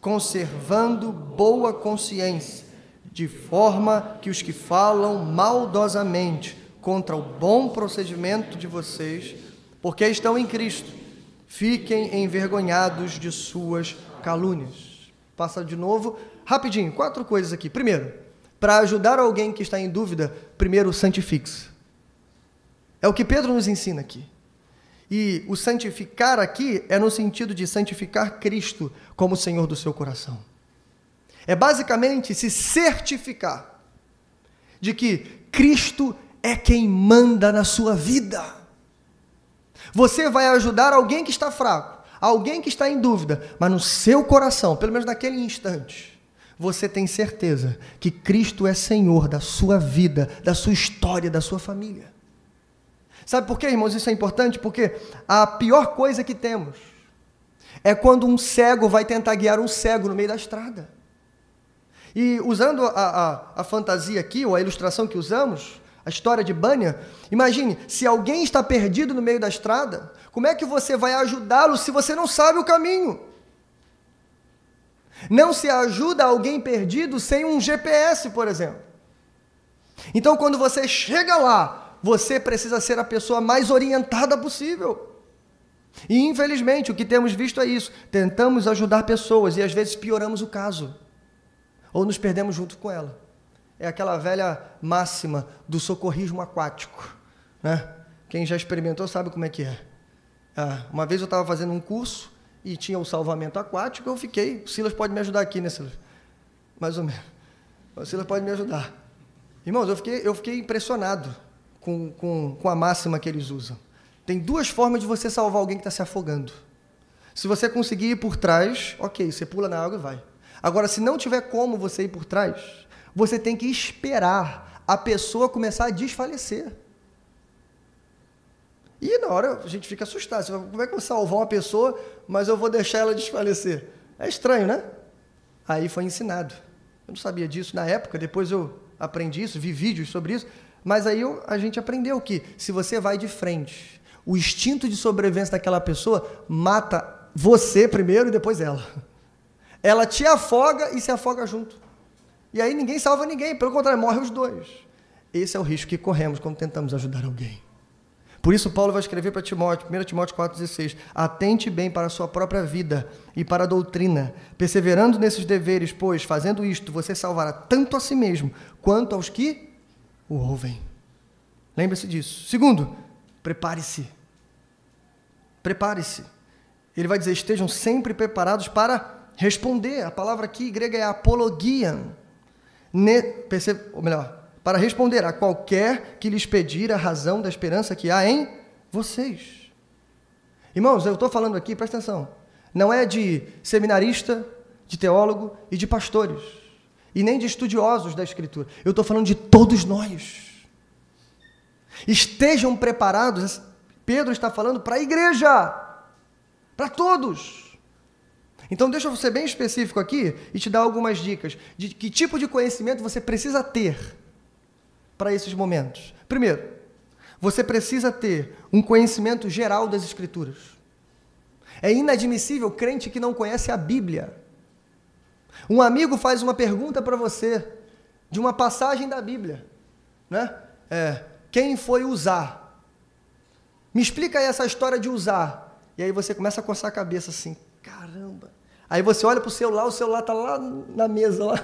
conservando boa consciência, de forma que os que falam maldosamente contra o bom procedimento de vocês, porque estão em Cristo, fiquem envergonhados de suas calúnias. Passa de novo, rapidinho, 4 coisas aqui. Primeiro, para ajudar alguém que está em dúvida, primeiro santifique-se. É o que Pedro nos ensina aqui. E o santificar aqui é no sentido de santificar Cristo como Senhor do seu coração. É basicamente se certificar de que Cristo é quem manda na sua vida. Você vai ajudar alguém que está fraco, alguém que está em dúvida, mas no seu coração, pelo menos naquele instante, você tem certeza que Cristo é Senhor da sua vida, da sua história, da sua família. Sabe por quê, irmãos? Isso é importante porque a pior coisa que temos é quando um cego vai tentar guiar um cego no meio da estrada. E usando a fantasia aqui, ou a ilustração que usamos, a história de Bânia, imagine, se alguém está perdido no meio da estrada, como é que você vai ajudá-lo se você não sabe o caminho? Não se ajuda alguém perdido sem um GPS, por exemplo. Então, quando você chega lá, você precisa ser a pessoa mais orientada possível. E, infelizmente, o que temos visto é isso. Tentamos ajudar pessoas e, às vezes, pioramos o caso. Ou nos perdemos junto com ela. É aquela velha máxima do socorrismo aquático, né? Quem já experimentou sabe como é que é. Uma vez eu estava fazendo um curso e tinha o salvamento aquático, eu fiquei... O Silas pode me ajudar aqui, né, Silas? Mais ou menos. O Silas pode me ajudar. Irmãos, eu fiquei impressionado com a máxima que eles usam. Tem 2 formas de você salvar alguém que está se afogando. Se você conseguir ir por trás, ok, você pula na água e vai. Agora, se não tiver como você ir por trás, você tem que esperar a pessoa começar a desfalecer. E na hora a gente fica assustado. Você fala, como é que eu vou salvar uma pessoa, mas eu vou deixar ela desfalecer? É estranho, né? Aí foi ensinado. Eu não sabia disso na época, depois eu aprendi isso, vi vídeos sobre isso, mas aí a gente aprendeu que se você vai de frente, o instinto de sobrevivência daquela pessoa mata você primeiro e depois ela. Ela te afoga e se afoga junto. E aí ninguém salva ninguém, pelo contrário, morre os dois. Esse é o risco que corremos quando tentamos ajudar alguém. Por isso Paulo vai escrever para Timóteo, 1 Timóteo 4,16, atente bem para a sua própria vida e para a doutrina, perseverando nesses deveres, pois, fazendo isto, você salvará tanto a si mesmo, quanto aos que o ouvem. Lembre-se disso. Segundo, prepare-se. Prepare-se. Ele vai dizer, estejam sempre preparados para responder. A palavra aqui grega é apologia. Ou melhor, para responder a qualquer que lhes pedir a razão da esperança que há em vocês. Irmãos, eu estou falando aqui, presta atenção, não é de seminarista, de teólogo e de pastores, e nem de estudiosos da Escritura. Eu estou falando de todos nós. Estejam preparados, Pedro está falando para a igreja, para todos. Então deixa eu ser bem específico aqui e te dar algumas dicas de que tipo de conhecimento você precisa ter para esses momentos. Primeiro, você precisa ter um conhecimento geral das Escrituras. É inadmissível crente que não conhece a Bíblia. Um amigo faz uma pergunta para você de uma passagem da Bíblia, né? Quem foi Uzá? Me explica aí essa história de Uzá. E aí você começa a coçar a cabeça assim, caramba. Aí você olha para o celular está lá na mesa,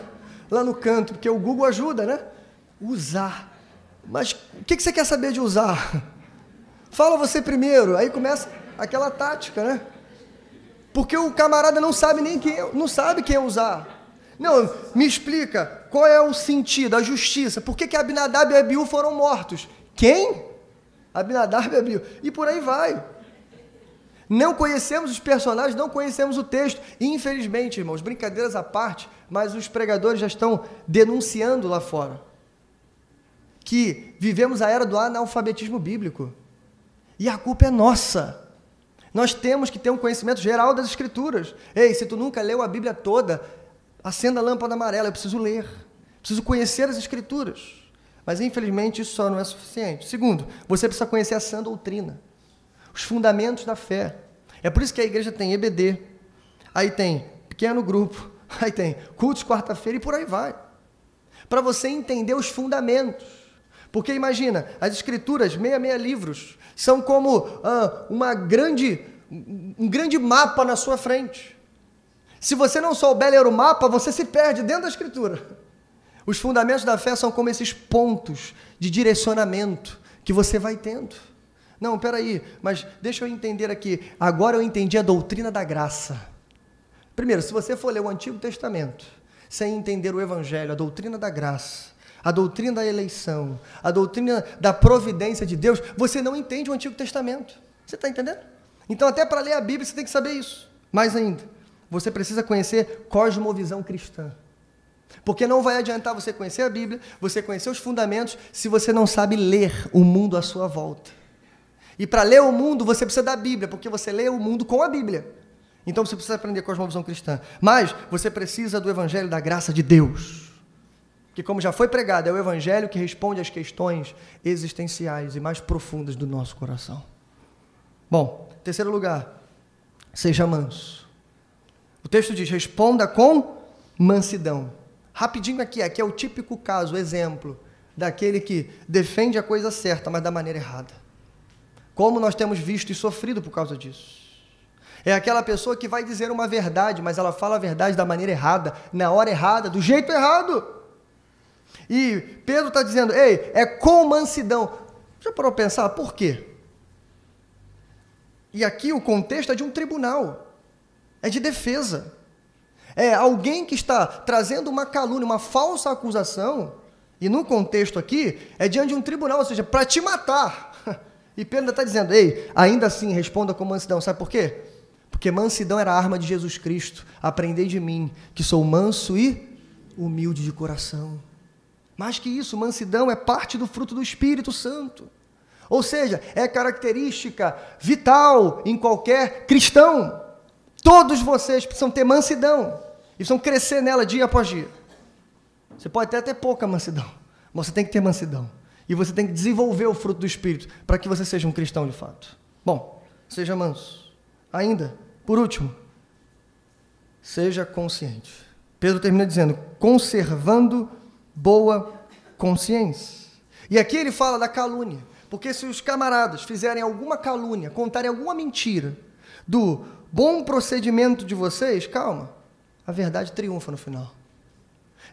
lá no canto, porque o Google ajuda, né? Uzá. Mas o que você quer saber de Uzá? Fala você primeiro. Aí começa aquela tática, né? Porque o camarada não sabe quem é Uzá. Não, me explica qual é o sentido, a justiça. Por que Abinadab e Abiú foram mortos? Quem? Abinadab e Abiú. E por aí vai. Não conhecemos os personagens, não conhecemos o texto. E, infelizmente, irmãos, brincadeiras à parte, mas os pregadores já estão denunciando lá fora que vivemos a era do analfabetismo bíblico. E a culpa é nossa. Nós temos que ter um conhecimento geral das Escrituras. Ei, se tu nunca leu a Bíblia toda, acenda a lâmpada amarela, eu preciso ler. Preciso conhecer as Escrituras. Mas, infelizmente, isso só não é suficiente. Segundo, você precisa conhecer a sã doutrina. Os fundamentos da fé. É por isso que a igreja tem EBD, aí tem pequeno grupo, aí tem cultos quarta-feira e por aí vai. Para você entender os fundamentos. Porque imagina, as escrituras, 66 livros, são como um grande mapa na sua frente. Se você não souber ler o mapa, você se perde dentro da escritura. Os fundamentos da fé são como esses pontos de direcionamento que você vai tendo. Não, peraí, mas deixa eu entender aqui. Agora eu entendi a doutrina da graça. Primeiro, se você for ler o Antigo Testamento, sem entender o Evangelho, a doutrina da graça, a doutrina da eleição, a doutrina da providência de Deus, você não entende o Antigo Testamento. Você está entendendo? Então, até para ler a Bíblia, você tem que saber isso. Mais ainda, você precisa conhecer cosmovisão cristã. Porque não vai adiantar você conhecer a Bíblia, você conhecer os fundamentos, se você não sabe ler o mundo à sua volta. E para ler o mundo, você precisa da Bíblia, porque você lê o mundo com a Bíblia. Então você precisa aprender cosmovisão cristã. Mas você precisa do Evangelho da graça de Deus. Que, como já foi pregado, é o Evangelho que responde às questões existenciais e mais profundas do nosso coração. Bom, terceiro lugar, seja manso. O texto diz, responda com mansidão. Rapidinho aqui é o típico caso, exemplo, daquele que defende a coisa certa, mas da maneira errada. Como nós temos visto e sofrido por causa disso. É aquela pessoa que vai dizer uma verdade, mas ela fala a verdade da maneira errada, na hora errada, do jeito errado. E Pedro está dizendo, ei, é com mansidão. Já parou para pensar por quê? E aqui o contexto é de um tribunal, é de defesa. É alguém que está trazendo uma calúnia, uma falsa acusação, e no contexto aqui, é diante de um tribunal, ou seja, para te matar. E Pedro ainda está dizendo, ei, ainda assim responda com mansidão. Sabe por quê? Porque mansidão era a arma de Jesus Cristo. Aprendei de mim, que sou manso e humilde de coração. Mais que isso, mansidão é parte do fruto do Espírito Santo. Ou seja, é característica vital em qualquer cristão. Todos vocês precisam ter mansidão e precisam crescer nela dia após dia. Você pode até ter pouca mansidão, mas você tem que ter mansidão. E você tem que desenvolver o fruto do Espírito para que você seja um cristão de fato. Bom, seja manso. Ainda, por último, seja consciente. Pedro termina dizendo, conservando boa consciência. E aqui ele fala da calúnia, porque se os camaradas fizerem alguma calúnia, contarem alguma mentira do bom procedimento de vocês, calma, a verdade triunfa no final.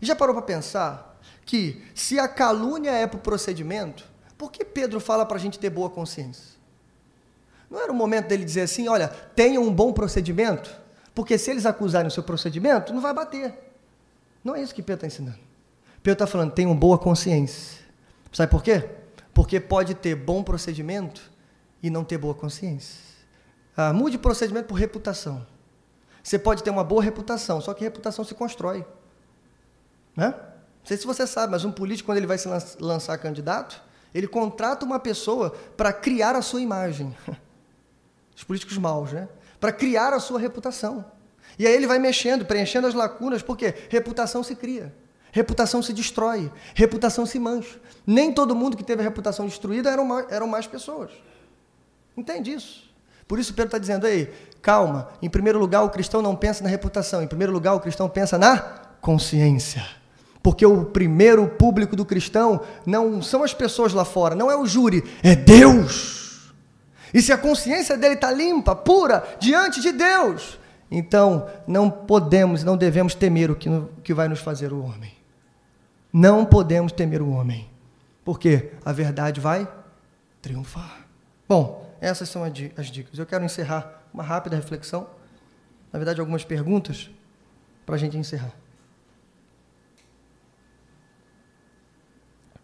E já parou para pensar que se a calúnia é para o procedimento, por que Pedro fala para a gente ter boa consciência? Não era o momento dele dizer assim, olha, tenha um bom procedimento, porque se eles acusarem o seu procedimento, não vai bater. Não é isso que Pedro está ensinando. Pedro está falando, tenham boa consciência. Sabe por quê? Porque pode ter bom procedimento e não ter boa consciência. Mude procedimento por reputação. Você pode ter uma boa reputação, só que reputação se constrói. Né? Não sei se você sabe, mas um político, quando ele vai se lançar candidato, ele contrata uma pessoa para criar a sua imagem. Os políticos maus, né? Para criar a sua reputação. E aí ele vai mexendo, preenchendo as lacunas, porque reputação se cria, reputação se destrói, reputação se mancha. Nem todo mundo que teve a reputação destruída eram más pessoas. Entende isso? Por isso Pedro está dizendo, ei, calma, em primeiro lugar o cristão não pensa na reputação, em primeiro lugar o cristão pensa na consciência. Porque o primeiro público do cristão não são as pessoas lá fora, não é o júri, é Deus. E se a consciência dele está limpa, pura, diante de Deus, então não podemos, não devemos temer o que vai nos fazer o homem. Não podemos temer o homem, porque a verdade vai triunfar. Bom, essas são as dicas. Eu quero encerrar uma rápida reflexão, na verdade algumas perguntas, para a gente encerrar.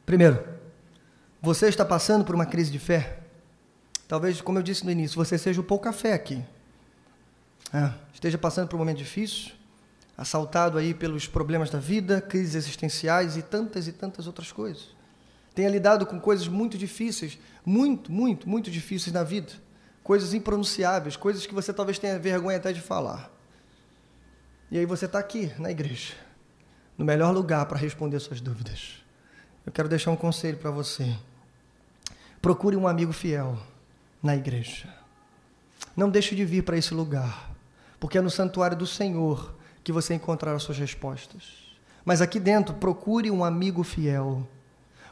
Primeiro, você está passando por uma crise de fé? Talvez, como eu disse no início, você seja o pouca fé aqui. Esteja passando por um momento difícil, assaltado aí pelos problemas da vida, crises existenciais e tantas outras coisas. Tenha lidado com coisas muito difíceis, muito difíceis na vida. Coisas impronunciáveis, coisas que você talvez tenha vergonha até de falar. E aí você está aqui, na igreja, no melhor lugar para responder suas dúvidas. Eu quero deixar um conselho para você. Procure um amigo fiel na igreja. Não deixe de vir para esse lugar, porque é no santuário do Senhor que você encontrará as suas respostas. Mas aqui dentro, procure um amigo fiel.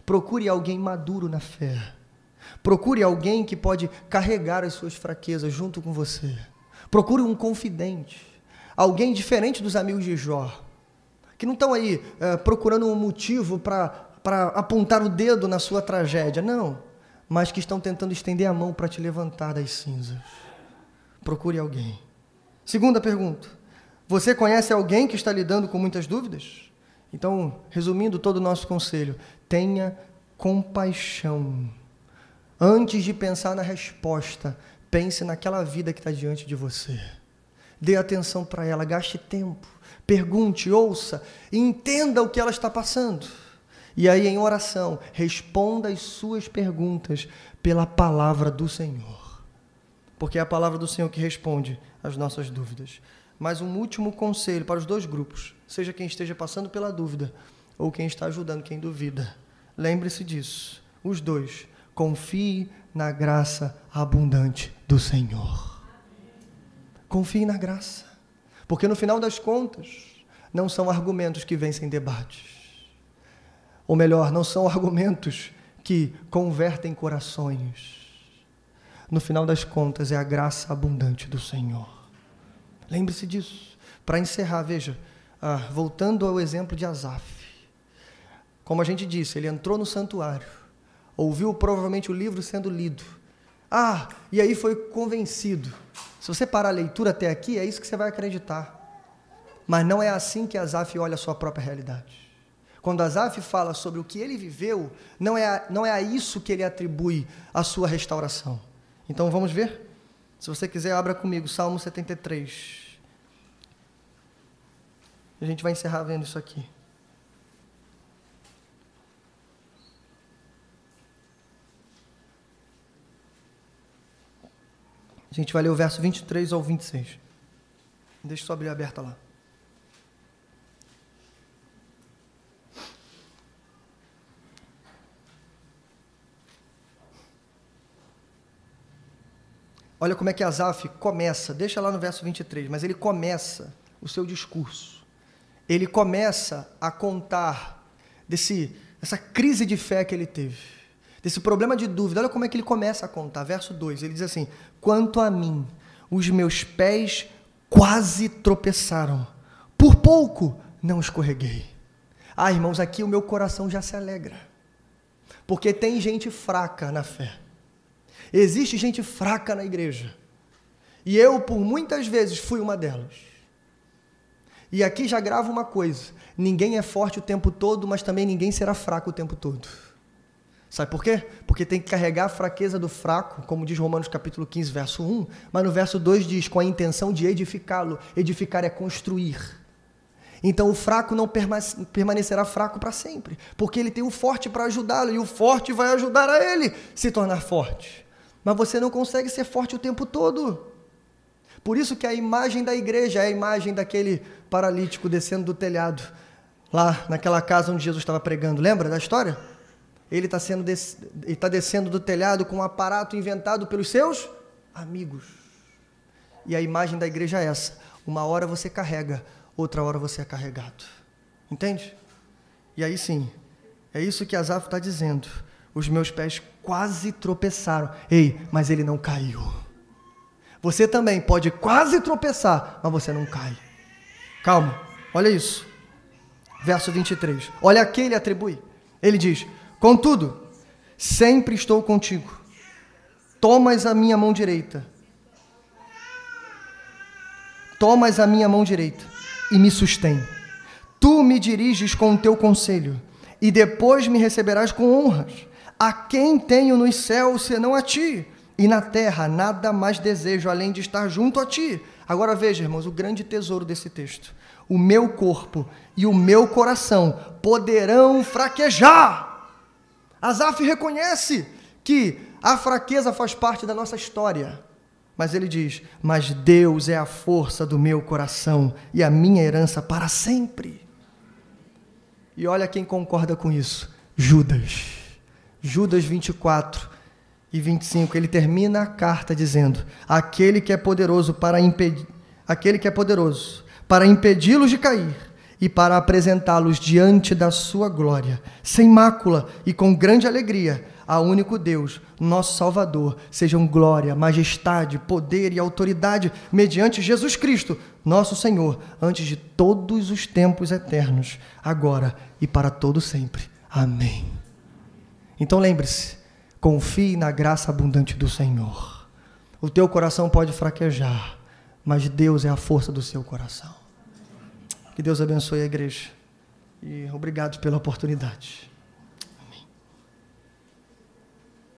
Procure alguém maduro na fé. Procure alguém que pode carregar as suas fraquezas junto com você. Procure um confidente. Alguém diferente dos amigos de Jó, que não estão aí procurando um motivo para apontar o dedo na sua tragédia, não, mas que estão tentando estender a mão para te levantar das cinzas. Procure alguém. Segunda pergunta, você conhece alguém que está lidando com muitas dúvidas? Então, resumindo todo o nosso conselho, tenha compaixão. Antes de pensar na resposta, pense naquela vida que está diante de você. Dê atenção para ela, gaste tempo, pergunte, ouça, entenda o que ela está passando. E aí, em oração, responda as suas perguntas pela palavra do Senhor. Porque é a palavra do Senhor que responde às nossas dúvidas. Mas um último conselho para os dois grupos, seja quem esteja passando pela dúvida ou quem está ajudando quem duvida. Lembre-se disso, os dois, confie na graça abundante do Senhor. Confie na graça, porque no final das contas, não são argumentos que vencem debates. Ou melhor, não são argumentos que convertem corações. No final das contas, é a graça abundante do Senhor. Lembre-se disso. Para encerrar, veja, voltando ao exemplo de Asaf. Como a gente disse, ele entrou no santuário, ouviu provavelmente o livro sendo lido. E aí foi convencido. Se você parar a leitura até aqui, é isso que você vai acreditar. Mas não é assim que Asaf olha a sua própria realidade. Quando Asaf fala sobre o que ele viveu, não é a isso que ele atribui a sua restauração. Então vamos ver? Se você quiser, abra comigo, Salmo 73. A gente vai encerrar vendo isso aqui. A gente vai ler o verso 23 ao 26. Deixa só abrir aberta lá. Olha como é que Asaf começa, deixa lá no verso 23, mas ele começa o seu discurso. Ele começa a contar dessa crise de fé que ele teve, desse problema de dúvida. Olha como é que ele começa a contar. Verso 2, ele diz assim: quanto a mim, os meus pés quase tropeçaram, por pouco não escorreguei. Ah, irmãos, aqui o meu coração já se alegra, porque tem gente fraca na fé. Existe gente fraca na igreja. E eu, por muitas vezes, fui uma delas. E aqui já gravo uma coisa: ninguém é forte o tempo todo, mas também ninguém será fraco o tempo todo. Sabe por quê? Porque tem que carregar a fraqueza do fraco, como diz Romanos capítulo 15, verso 1, mas no verso 2 diz, com a intenção de edificá-lo. Edificar é construir. Então o fraco não permanecerá fraco para sempre, porque ele tem o forte para ajudá-lo, e o forte vai ajudar a ele se tornar forte. Mas você não consegue ser forte o tempo todo. Por isso que a imagem da igreja é a imagem daquele paralítico descendo do telhado, lá naquela casa onde Jesus estava pregando. Lembra da história? Ele está descendo do telhado com um aparato inventado pelos seus amigos. E a imagem da igreja é essa: uma hora você carrega, outra hora você é carregado. Entende? E aí sim, é isso que Asaf está dizendo. Os meus pés quase tropeçaram. Ei, mas ele não caiu. Você também pode quase tropeçar, mas você não cai. Calma, olha isso. Verso 23. Olha a quem ele atribui. Ele diz: contudo, sempre estou contigo. Tomas a minha mão direita. Tomas a minha mão direita e me sustém. Tu me diriges com o teu conselho, e depois me receberás com honras. A quem tenho nos céus senão a ti? E na terra nada mais desejo além de estar junto a ti. Agora veja, irmãos, o grande tesouro desse texto: o meu corpo e o meu coração poderão fraquejar. Asaf reconhece que a fraqueza faz parte da nossa história, mas ele diz: mas Deus é a força do meu coração e a minha herança para sempre. E olha quem concorda com isso: Judas. Judas 24 e 25, ele termina a carta dizendo: aquele que é poderoso para impedi-los de cair e para apresentá-los diante da sua glória, sem mácula e com grande alegria, ao único Deus, nosso Salvador, sejam glória, majestade, poder e autoridade, mediante Jesus Cristo, nosso Senhor, antes de todos os tempos eternos, agora e para todo sempre. Amém. Então lembre-se, confie na graça abundante do Senhor. O teu coração pode fraquejar, mas Deus é a força do seu coração. Que Deus abençoe a igreja. E obrigado pela oportunidade.